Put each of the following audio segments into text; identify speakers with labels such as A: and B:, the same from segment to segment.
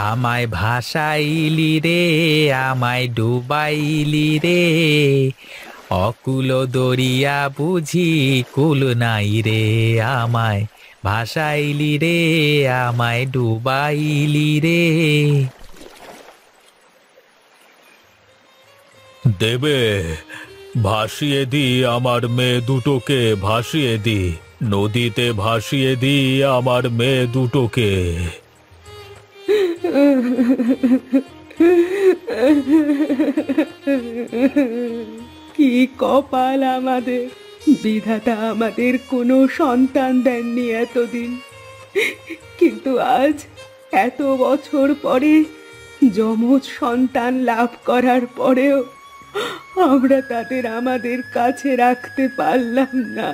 A: আমায় ভাসাইলি রে, আমায় ডুবাইলি রে, অকুল দরিয়া বুঝি কুল নাই রে। আমায় ভাসাইলি রে, আমায় ডুবাইলি রে।
B: দেবে, ভাসিয়ে দি আমার মেয়ে দুটোকে, ভাসিয়ে দি নদীতে, ভাসিয়ে দি আমার মেয়ে দুটোকে।
C: কি কপাল আমাদের! বিধাতা আমাদের কোনো সন্তান দেননি এতদিন, কিন্তু আজ এত বছর পরে যমজ সন্তান লাভ করার পরেও আমরা তাদের আমাদের কাছে রাখতে পারলাম না।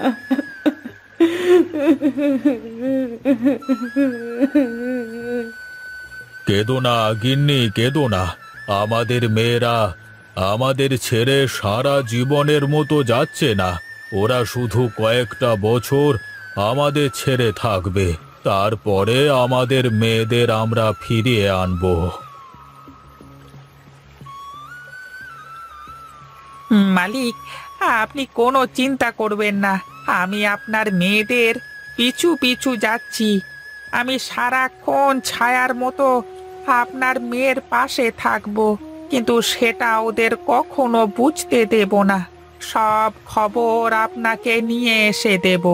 B: কেঁদো না গিন্নি, কেঁদো না। আমাদের মেয়েরা আমাদের ছেড়ে সারা জীবনের মতো যাচ্ছে না। ওরা শুধু কয়েকটা বছর আমাদের ছেড়ে থাকবে, তারপরে আমাদের মেয়েদের আমরা ফিরিয়ে আনবো।
A: মালিক, আপনি কোনো চিন্তা করবেন না। আমি আপনার মেয়েদের পিছু পিছু যাচ্ছি। আমি সারাক্ষণ ছায়ার মতো আপনার মেয়ের পাশে থাকব, কিন্তু সেটা ওদের কখনো বুঝতে দেব না। সব খবর আপনাকে নিয়ে এসে দেব।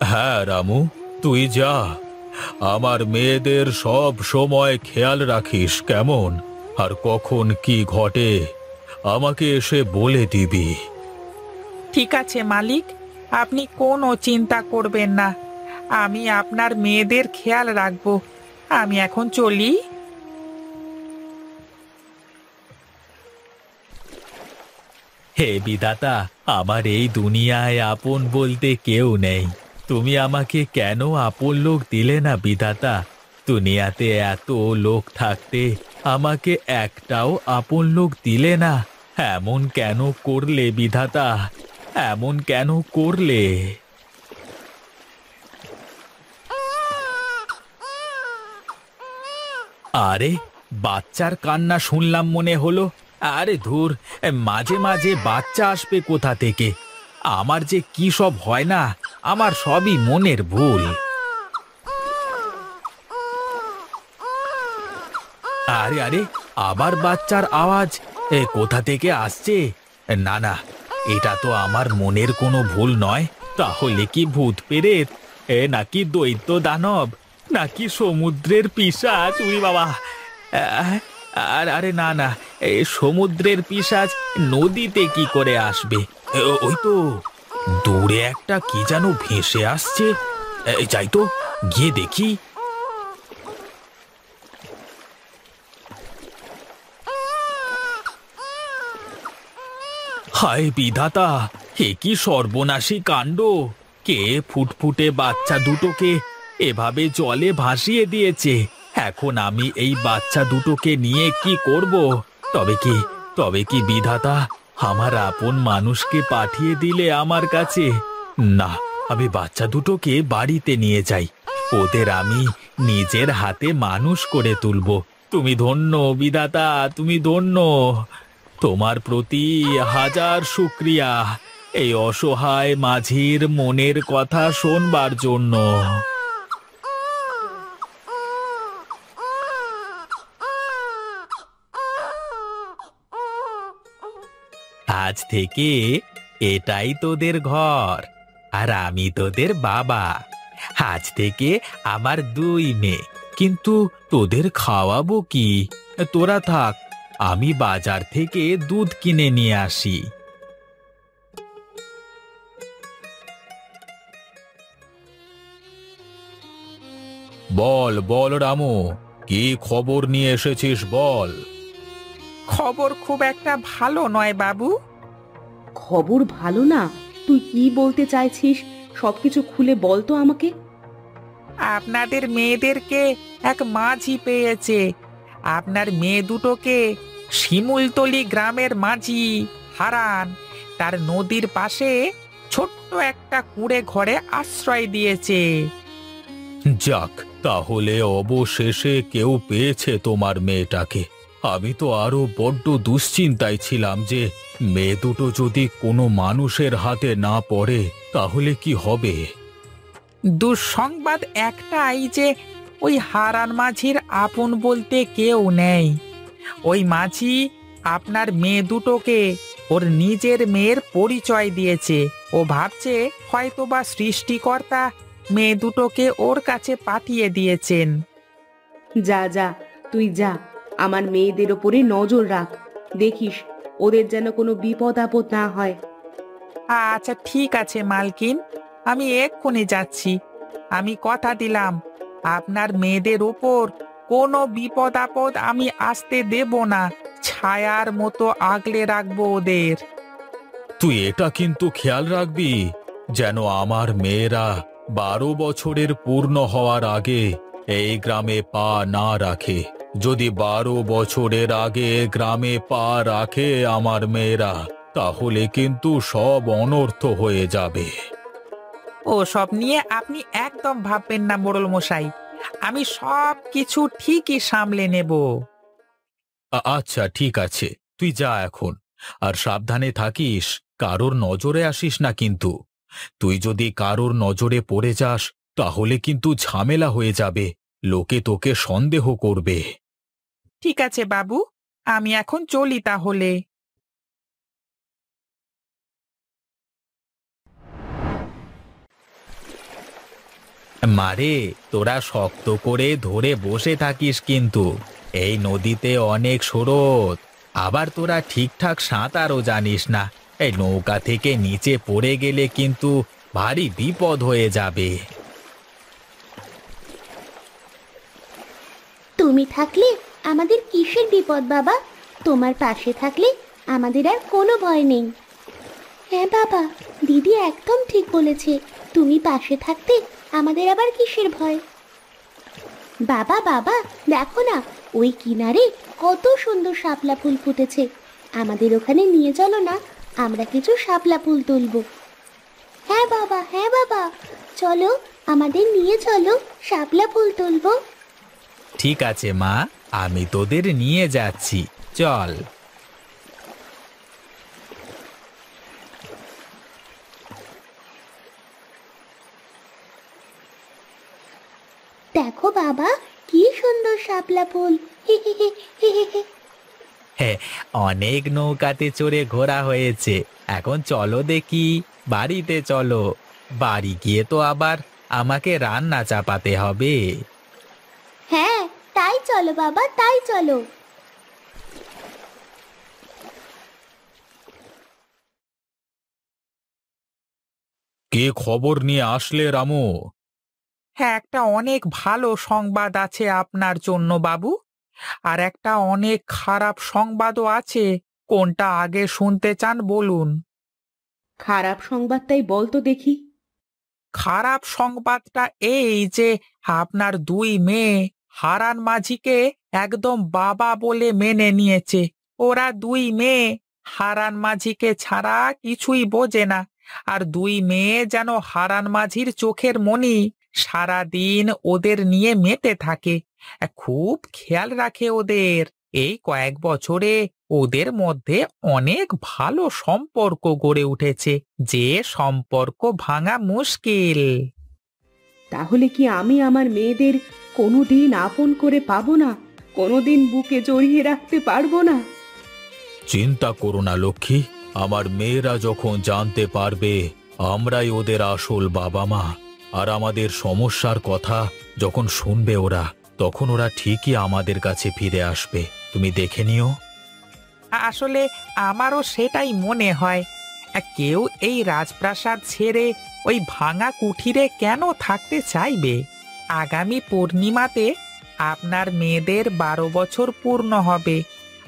B: হ্যাঁ রামু, তুই যা, আমার মেয়েদের সব সময় খেয়াল রাখিস কেমন, আর কখন কি ঘটে আমাকে এসে বলে দিবি।
A: ঠিক আছে মালিক, আপনি কোনো চিন্তা করবেন না। আমি আপনার মেয়েদের খেয়াল রাখব। আমি এখন চলি।
B: হে বিধাতা, আমার এই দুনিয়ায় আপন বলতে কেউ নেই। তুমি আমাকে কেন আপন লোক দিলে না বিধাতা? দুনিয়াতে এত লোক থাকতে আমাকে একটাও আপন লোক দিলে না। এমন কেন করলে বিধাতা? এমন কেন করলে? আরে, বাচ্চার কান্না শুনলাম মনে হলো। আরে ধুর, মাঝে মাঝে বাচ্চা আসবে কোথা থেকে? আমার যে কি সব হয় না, আমার সবই মনের ভুল। আরে আরে, আবার বাচ্চার আওয়াজ কোথা থেকে আসছে? না না, এটা তো আমার মনের কোনো ভুল নয়। তাহলে কি ভূত পেরেত, নাকি দৈত্য দানব, নাকি সমুদ্রের পিশাচ? উই বাবা! আহ, আর আরে না না, সমুদ্রের পিশাচ নদীতে কি করে আসবে? ওই তো দূরে একটা কি যেন ভেসে আসছে। যাই তো, গিয়ে দেখি। হায় বিধাতা, হে কি সর্বনাশী কাণ্ড! কে ফুটফুটে বাচ্চা দুটোকে এভাবে জলে ভাসিয়ে দিয়েছে? এখন আমি এই বাচ্চা দুটোকে নিয়ে কি করব? তবে কি বিধাতা আমার আপন মানুষকে পাঠিয়ে দিলে আমার কাছে? না, আমি বাচ্চা দুটোকে বাড়িতে নিয়ে যাই। ওদের আমি নিজের হাতে মানুষ করে তুলব। তুমি ধন্য বিধাতা, তুমি ধন্য। তোমার প্রতি হাজার শুকরিয়া এই অসহায় মাঝির মনের কথা শোনবার জন্য। আজ থেকে এটাই তোদের ঘর, আর আমি তোদের বাবা। আজ থেকে আমার দুই মেয়ে, কিন্তু তোদের খাওয়াবো কি? তোরা থাক, আমি বাজার থেকে দুধ কিনে নিয়ে আসি। বল বল রামু, কি খবর নিয়ে এসেছিস বল।
A: খবর খুব একটা ভালো নয় বাবু।
C: খবর ভালো না? তুই কি বলতে চাইছিস? সবকিছু খুলে বল তো আমাকে।
A: আপনাদের মেয়েদেরকে এক মাঝি পেয়েছে। আপনার মেয়ে দুটোকে শিমুলতলি গ্রামের মাঝি হারান তার নদীর পাশে ছোট্ট একটা কুঁড়ে ঘরে আশ্রয় দিয়েছে।
B: যাক, তাহলে অবশেষে কেউ পেয়েছে তোমার মেয়েটাকে। আমি তো আরো বড্ড দুশ্চিন্তায় ছিলাম যে মেয়ে দুটো যদি কোনো মানুষের হাতে না পড়ে তাহলে কি হবে।
A: দুঃসংবাদ একটাই যে ওই হারান মাঝির আপন বলতে কেউ নেই। ওই মাঝি আপনার মেয়ে দুটোকে ওর নিজের মেয়ের পরিচয় দিয়েছে। ও ভাবছে হয়তোবা সৃষ্টিকর্তা মেয়ে দুটোকে ওর কাছে পাঠিয়ে দিয়েছেন।
C: যা যা, তুই যা, আমার মেয়েদের ওপরে নজর রাখ, দেখিস ওদের যেন কোনো বিপদ আপদ না হয়।
A: আচ্ছা ঠিক আছে মালকিন, আমি এক্ষুনি যাচ্ছি। আমি কথা দিলাম আপনার মেয়েদের ওপর কোনো বিপদ আপদ আমি আসতে দেব না। ছায়ার মতো আগলে রাখবো ওদের।
B: তুই এটা কিন্তু খেয়াল রাখবি যেন আমার মেয়েরা 12 বছরের পূর্ণ হওয়ার আগে এই গ্রামে পা না রাখে। যদি 12 বছরের আগে গ্রামে পা রাখে আমার মেয়েরা, তাহলে কিন্তু সব অনর্থ হয়ে যাবে।
A: ও সব নিয়ে আপনি একদম ভাববেন না মোড়ল মশাই, আমি সব কিছু ঠিকই সামলে নেব।
B: আচ্ছা ঠিক আছে, তুই যা এখন, আর সাবধানে থাকিস, কারোর নজরে আসিস না কিন্তু। তুই যদি কারোর নজরে পড়ে যাস তাহলে কিন্তু ঝামেলা হয়ে যাবে, লোকে তোকে সন্দেহ করবে।
A: ঠিক আছে বাবু, আমি এখন চলি তাহলে।
B: মারে, তোরা শক্ত করে ধরে বসে থাকিস কিন্তু, এই নদীতে অনেক স্রোত, আবার তোরা ঠিকঠাক সাঁতারও জানিস না। এই নৌকা থেকে নিচে পড়ে গেলে কিন্তু ভারী বিপদ হয়ে যাবে।
D: তুমি থাকলে আমাদের কিসের বিপদ বাবা? তোমার পাশে থাকলে আমাদের আর কোনো ভয় নেই। হ্যাঁ বাবা, দিদি একদম ঠিক বলেছে, তুমি পাশে থাকতে আমাদের আবার কিসের ভয়। বাবা বাবা, দেখো না ওই কিনারে কত সুন্দর শাপলা ফুল ফুটেছে, আমাদের ওখানে নিয়ে চলো না, আমরা কিছু শাপলা ফুল তুলবো। হ্যাঁ বাবা, চলো আমাদের নিয়ে চলো, শাপলা ফুল তুলবো।
B: ঠিক আছে মা, আমি তোদের নিয়ে যাচ্ছি, চল।
D: দেখো বাবা, কি সুন্দর শাপলা ফুল।
B: হ্যাঁ, অনেক নৌকাতে চড়ে ঘোরা হয়েছে, এখন চলো দেখি বাড়িতে চলো। বাড়ি গিয়ে তো আবার আমাকে রান্না চাপাতে হবে।
D: হ্যাঁ তাই চলো বাবা, তাই চলো।
B: কে খবর নিয়ে আসলে রামু?
A: হ্যাঁ, একটা অনেক ভালো সংবাদ আছে আপনার জন্য বাবু, আর একটা অনেক খারাপ সংবাদও আছে। কোনটা আগে শুনতে চান বলুন?
C: খারাপ সংবাদটাই বল তো দেখি।
A: খারাপ সংবাদটা এই যে আপনার দুই মেয়ে হারান মাঝিকে একদম বাবা বলে মেনে নিয়েছে। ওরা দুই মেয়ে হারান মাঝিকে ছাড়া কিছুই বোঝে না, আর দুই মেয়ে যেন হারান মাঝির চোখের মণি, সারাদিন ওদের নিয়ে মেতে থাকে, খুব খেয়াল রাখে ওদের। এই কয়েক বছরে ওদের মধ্যে অনেক ভালো সম্পর্ক গড়ে উঠেছে, যে সম্পর্ক ভাঙা মুশকিল।
C: তাহলে কি আমি আমার মেয়েদের কোনোদিন আপন করে পাবো না? কোনোদিন বুকে জড়িয়ে রাখতে পারবো না?
B: চিন্তা করো না লক্ষ্মী, আমার মেয়েরা যখন জানতে পারবে আমরাই ওদের আসল বাবা মা, আর আমাদের সমস্যার কথা যখন শুনবে ওরা, তখন ওরা ঠিকই আমাদের কাছে ফিরে আসবে, তুমি দেখে নিও।
A: আসলে আমারও সেটাই মনে হয়। কেউ এই রাজপ্রাসাদ ছেড়ে ওই ভাঙা কুঠিরে কেন থাকতে চাইবে? আগামী পূর্ণিমাতে আপনার মেয়েদের 12 বছর পূর্ণ হবে,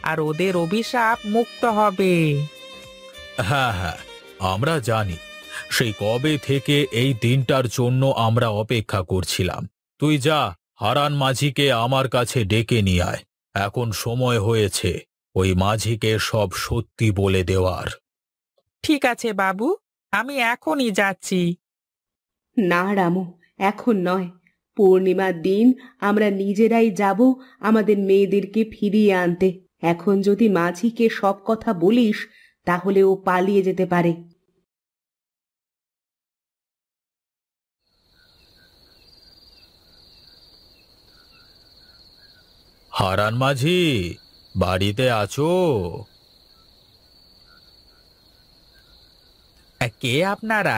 A: আর ওদের অভিশাপ মুক্ত হবে।
B: হ্যাঁ হ্যাঁ, আমরা জানি, সেই কবে থেকে এই দিনটার জন্য আমরা অপেক্ষা করছিলাম। তুই যা, হারান মাঝিকে আমার কাছে ডেকে নিয়ে আয়, এখন সময় হয়েছে ওই মাঝিকে সব সত্যি বলে দেওয়ার।
A: ঠিক আছে বাবু, আমি এখনই যাচ্ছি।
C: না রামু, এখন নয়, পূর্ণিমার দিন আমরা নিজেরাই যাব আমাদের মেয়েদেরকে ফিরিয়ে আনতে। এখন যদি মাঝিকে সব কথা বলিস তাহলে ও পালিয়ে যেতে পারে।
B: হারান মাঝি, বাড়িতে আছো?
A: কে আপনারা?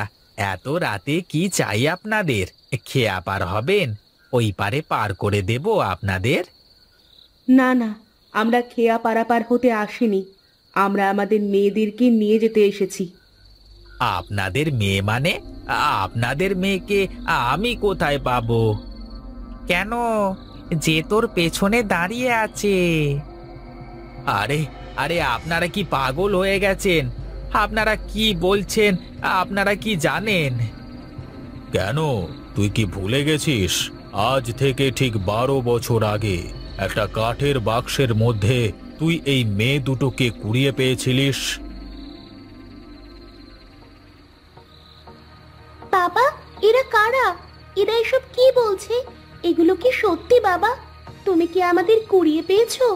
A: এত রাতে কি চাই আপনাদের? খেয়া পার হবেন? ওই পারে পার করে দেব আপনাদের।
C: না না, আমরা খেয়া পারাপার হতে আসিনি, আমরা আমাদের মেয়েদেরকে নিয়ে যেতে এসেছি।
A: আপনাদের মেয়ে মানে? আপনাদের মেয়েকে আমি কোথায় পাবো? কেন, যে তোর পেছনে দাঁড়িয়ে আছে। আরে আরে, আপনারা কি পাগল হয়ে গেছেন? আপনারা কি বলছেন? আপনারা কি জানেন?
B: কেন, তুই কি ভুলে গেছিস? আজ থেকে ঠিক 12 বছর আগে একটা কাঠের বাক্সের মধ্যে তুই এই মেয়ে দুটোকে কুড়িয়ে পেয়েছিলিস।
D: বাবা, এরা কারা? এরা এসব কি বলছে? এগুলো কি সত্যি বাবা? তুমি কি আমাদের কুড়িয়ে পেয়েছো?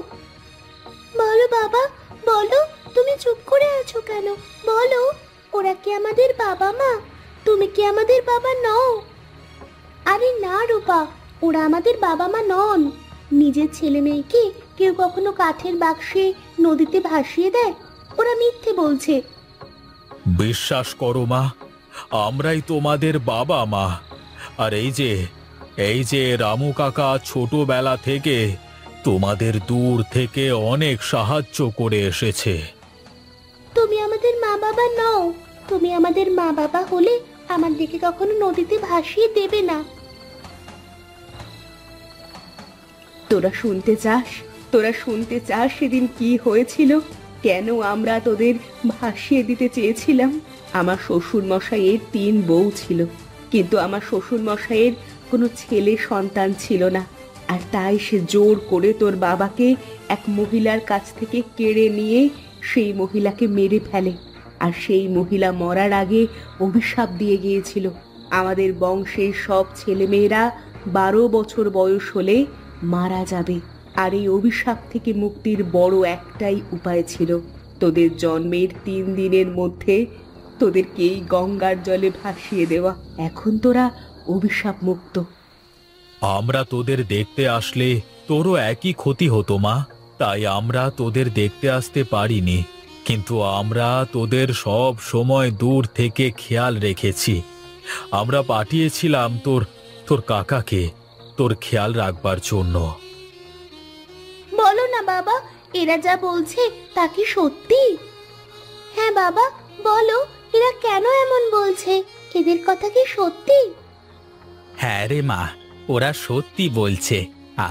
D: বলো বাবা, বলো, তুমি চুপ করে আছো কেন? বলো, ওরা কি আমাদের বাবা মা? তুমি কি আমাদের বাবা নও? আরে না রূপা, ওরা আমাদের বাবা মা নন। নিজের ছেলে মেয়েকে কেউ কখনো কাঠের বাক্সে নদীতে ভাসিয়ে দেয়? ওরা মিথ্যে বলছে।
B: বিশ্বাস করো মা, আমরাই তোমাদের বাবা মা। আর এই যে রামু কাকা ছোটবেলা থেকে তোমাদের দূর থেকে অনেক সাহায্য করে এসেছে।
D: তুমি আমাদের মা বাবা নও। তুমি আমাদের মা বাবা হলে আমাদেরকে কখনো নদীতে ভাসিয়ে দেবে না।
C: তোরা শুনতে চাস? তোরা শুনতে চাস সেদিন কি হয়েছিল? কেন আমরা তোদের ভাসিয়ে দিতে চেয়েছিলাম? আমার শ্বশুর মশাইয়ের 3 বউ ছিল, কিন্তু আমার শ্বশুর মশাইয়ের কোনো ছেলে সন্তান ছিল না। আর তাই সে জোর করে তোর বাবাকে এক মহিলার কাছ থেকে কেড়ে নিয়ে সেই মহিলাকে মেরে ফেলে। আর সেই মহিলা মরার আগে অভিশাপ দিয়ে গিয়েছিল, আমাদের বংশের সব ছেলেমেয়েরা 12 বছর বয়স হলে মারা যাবে। আর এই অভিশাপ থেকে মুক্তির বড় একটাই উপায় ছিল, তোদের জন্মের 3 দিনের মধ্যে তোদেরকে এই গঙ্গার জলে ভাসিয়ে দেওয়া। এখন তোরা অভিশাপ মুক্ত।
B: আমরা তোদের দেখতে আসলে তোরও একই ক্ষতি হতো মা, তাই আমরা তোদের দেখতে আসতে পারিনি। কিন্তু আমরা তোদের সব সময় দূর থেকে খেয়াল রেখেছি। আমরা পাঠিয়েছিলাম তোর কাকাকে তোর খেয়াল রাখবার জন্য।
D: বলো না বাবা, এরা যা বলছে তা কি সত্যি? হ্যাঁ বাবা, বলো, এরা কেন এমন বলছে? এদের কথা কি সত্যি?
A: হ্যাঁ রে মা, ওরা সত্যি বলছে।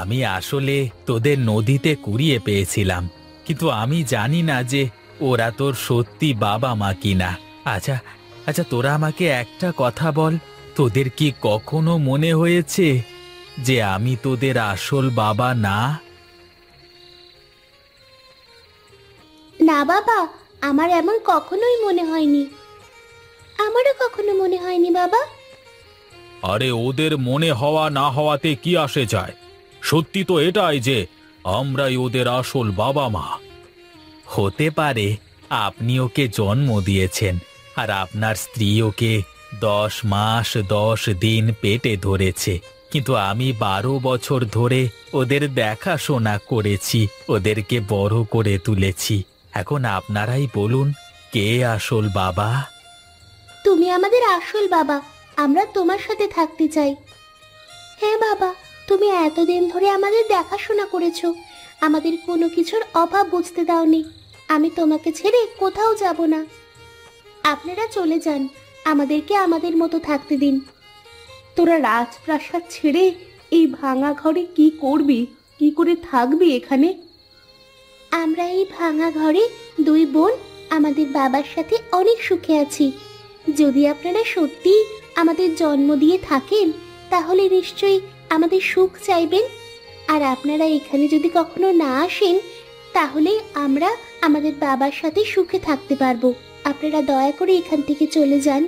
A: আমি আসলে তোদের নদীতে কুড়িয়ে পেয়েছিলাম, কিন্তু আমি জানি না যে ওরা তোর সত্যি বাবা মা কিনা। আচ্ছা আচ্ছা, তোরা আমাকে একটা কথা বল, তোদের কি কখনো মনে হয়েছে যে আমি তোদের আসল বাবা না?
D: না বাবা, আমার এমন কখনোই মনে হয়নি। আমারও কখনো মনে হয়নি বাবা।
B: আরে ওদের মনে হওয়া না হওয়াতে কি আসে যায়? সত্যি তো এটাই যে আমরাই ওদের আসল বাবা মা।
A: হতে পারে আপনি ওকে জন্ম দিয়েছেন, আর আপনার স্ত্রী ওকে 10 মাস 10 দিন পেটে ধরেছে, কিন্তু আমি 12 বছর ধরে ওদের দেখাশোনা করেছি, ওদেরকে বড় করে তুলেছি। এখন আপনারাই বলুন, কে আসল বাবা?
D: তুমি আমাদের আসল বাবা, আমরা তোমার সাথে থাকতে চাই। হ্যাঁ বাবা, তুমি এতদিন ধরে আমাদের দেখাশোনা করেছো, আমাদের কোনো কিছুর অভাব বুঝতে দাওনি। আমি তোমাকে ছেড়ে কোথাও যাব না। আপনারা চলে যান, আমাদেরকে আমাদের মতো থাকতে দিন।
C: তোরা রাজপ্রাসাদ ছেড়ে এই ভাঙা ঘরে কি করবি? কি করে থাকবি এখানে?
D: আমরা এই ভাঙা ঘরে 2 বোন আমাদের বাবার সাথে অনেক সুখে আছি। যদি আপনারা সত্যি আমাদের জন্ম দিয়ে থাকেন, তাহলে নিশ্চয়ই আমাদের সুখ চাইবেন। আর আপনারা এখানে যদি কখনো না আসেন, তাহলে আমরা আমাদের বাবার সাথে সুখে থাকতে পারবো। আপনারা দয়া করে এখান থেকে চলে যান।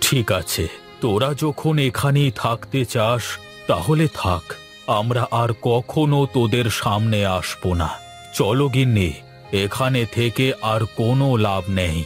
B: ঠিক আছে, তোরা যখন এখানেই থাকতে চাস তাহলে থাক, আমরা আর কখনো তোদের সামনে আসবো না। চলো গিন্নি, এখানে থেকে আর কোনো লাভ নেই।